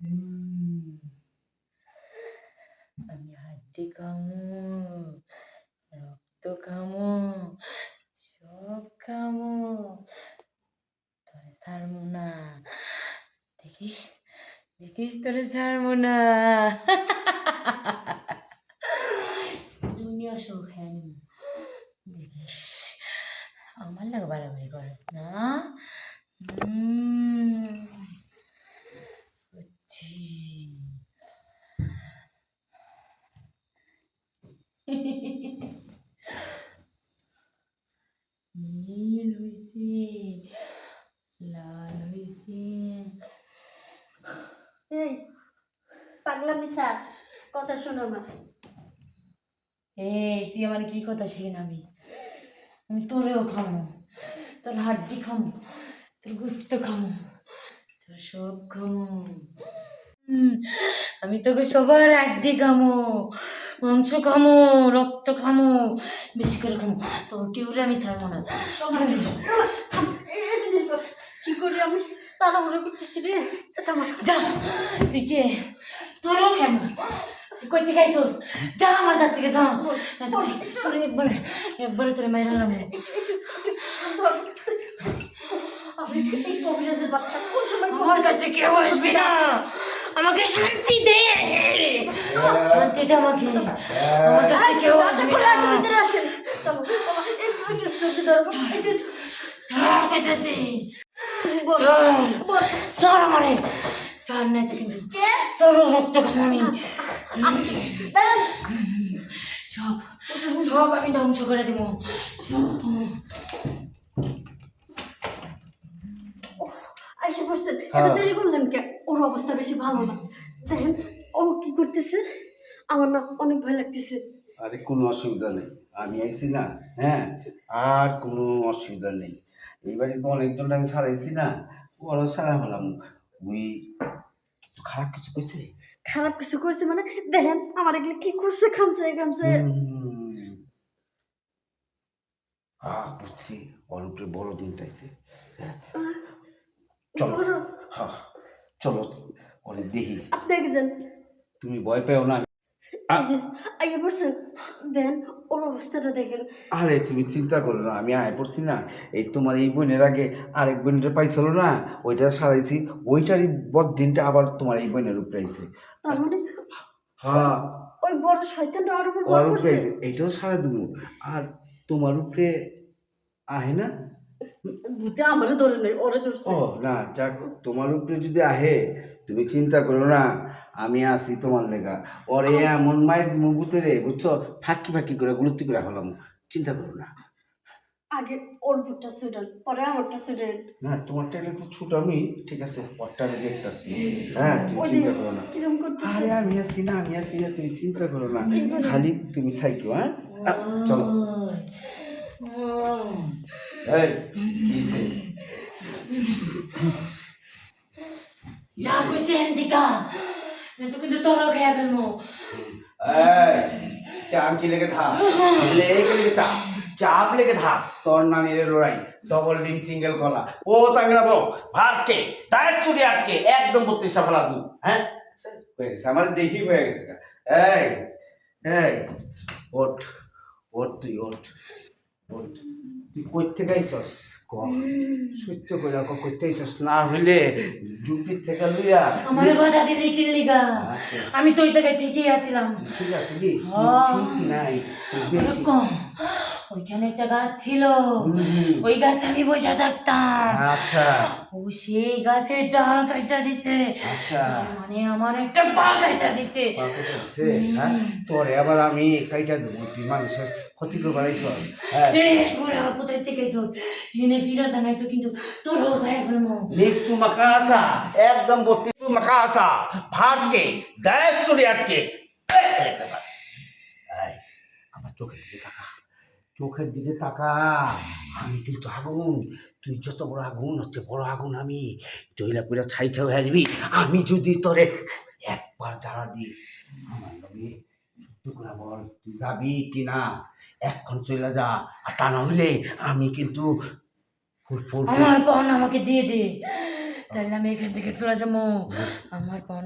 হুম, আমি হাড্ডি খামু, রক্ত খামু, সব খামু, তোরে ছাড়মু না। দেখিস দেখিস তোরে ছাড়মু না। দুনিয়া সব খেয়ে নিমু। দেখিস আমার লাগে বাড়াবাড়ি করিস না। বুঝছি। নীল হইছে, লাল হইছে। এই পাগলামি স্যার, কথা শোনো আমার। এই তুই আমার কি কথা শিখাবি? আমি তোরেও খামো, তোর হাড্ডি খামো, তোর গোস্ত খামো, তোর সব খামো। আমি তোকে সবার হাড্ডি খামো, মাংস খামো, রক্ত খামো, বেশি করে খামো। তোর কেউরে আমি ছাড়বো না। কি করি আমি? তাড়াহুড়ো করতেছি রে। যা তুই কে? তোরও খামো। তুই কই থেকে আইসোস? যা আমার কাছ থেকে যা। তোর একবারে তোরে মাইরালাম। আপনি এই কবিরাজের বাচ্চা কোন সময় আমার কাছে কেউ আসবে না। আমাকে শান্তি দে, শান্তি দে আমাকে। আমার কাছে কেউ আসবে না। ভিতরে আসেন। স্যার পেতেছি, স্যার আমারে স্যার নাই তো কিন্তু তোর রক্ত খাম আমি। সব সব আমি ধ্বংস করে দিব। আইসা পড়ছেন, এত দেরি করলেন কে? ওর অবস্থা বেশি ভালো না, দেখেন ও কি করতেছে। আমার না অনেক ভয় লাগতেছে। আরে কোনো অসুবিধা নেই, আমি আইছি না। হ্যাঁ, আর কোনো অসুবিধা নেই। এইবারে তো অনেকজন আমি ছাড়াইছি না, ওরাও ছাড়া হলাম। ওই কিছু খারাপ কিছু কইছে? খারাপ কিছু করছে মানে? দেখেন আমার এগুলো কি করছে, খামছে খামছে। বুঝছি, ওর উপরে বড় দিন উঠাইছে। চলো, হ্যাঁ চলো, ওরে দেখি। আপনি দেখেছেন? তুমি ভয় পেও না। আইয়া পড়ছেন, দেন ওর অবস্থাটা দেখেন। আরে তুমি চিন্তা করো না, আমি আয় পড়ছি না। এই তোমার এই বোনের আগে আরেক বোনের পাইছিল না, ওইটা সারাইছি। ওইটারই বদ দিনটা আবার তোমার এই বোনের উপরে আইছে। তার মানে হ্যাঁ, ওই বড় শয়তানটা ওর উপর ওর ভর উপরে করছে। আইছে, এইটাও সারা দেবো। আর তোমার উপরে আহে না, ভূতে আমারে ধরে নেই, ওরে ধরছে। ও না যাক, তোমার উপরে যদি আহে তুমি চিন্তা করো না, আমি আছি তোমার লেগা। ওরে এমন মায়ের দিব ভূতে রে, বুঝছো? ফাঁকি ফাঁকি করে গুলতি করে হলাম, চিন্তা করো না। আগে ওর ভূতটা ছুটেন, পরে আমারটা ছুটেন। না তোমারটা এলে তো ছুট, আমি ঠিক আছে, ওরটা আমি দেখতেছি। হ্যাঁ তুমি চিন্তা করো না। কিরম করতেছে? আরে আমি আছি না, আমি আছি না, তুমি চিন্তা করো না, খালি তুমি থাইকো। হ্যাঁ চলো। এই কিছে? যা কইছে হেন্দিকা, তো কিন্তু তোরও খেয়ে ফেলবো। এই চাপ কি লেগে থাক, লেগে চাপ, চাপ লেগে থাক। তোর নানির লড়াই, ডবল ডিম সিঙ্গেল কলা, ও তাঙ্গরা বউ ভাতকে টায়ার চুরি আটকে একদম 32টা ফেলা দু। হ্যাঁ হয়ে গেছে, আমার দেখি হয়ে গেছে। এই এই ওঠ, ওঠ তুই, ওঠ ওঠ। তুই কই থেকে আইসস? ক সত্য কইরা ক, কইতে আইসস? না হইলে ডুপির থেকে লইয়া আমার কথা দিদি কি লিগা? আমি তো ওই জায়গায় ঠিকই আছিলাম। ঠিক আছে কি? ঠিক নাই এরকম ওইখানে একটা গাছ ছিল, ওই গাছে আমি বসে থাকতাম। আচ্ছা, ও সেই গাছের ডাল কাটা দিছে। আচ্ছা, মানে আমার একটা পা কাটা দিছে। হ্যাঁ তোরে আবার আমি কাইটা দেবো, তুই মানুষের ক্ষতি করবার আইসস? কোথায় থেকে এনে ফিরা জানাই তো কিন্তু তোরও গায়ে ফেলবো। লিখছু মাকাসা একদম 32 মাকাসা ভাটকে গ্যাস চুরি আটকে। আমার চোখের দিকে তাকা, চোখের দিকে তাকা। আমি কিন্তু আগুন, তুই যত বড় আগুন হচ্ছে বড় আগুন। আমি জইলা পুরা ছাই ছাই হয়ে যাবি আমি যদি তোরে একবার জ্বালা দিই। আমার লগে সত্যি করে বল, তুই যাবি কি না? এখন চলে যা, আর তা না হইলে আমি কিন্তু আমার পাওনা আমাকে দিয়ে দে, তাহলে আমি এখান থেকে চলে যাবো। আমার পাওনা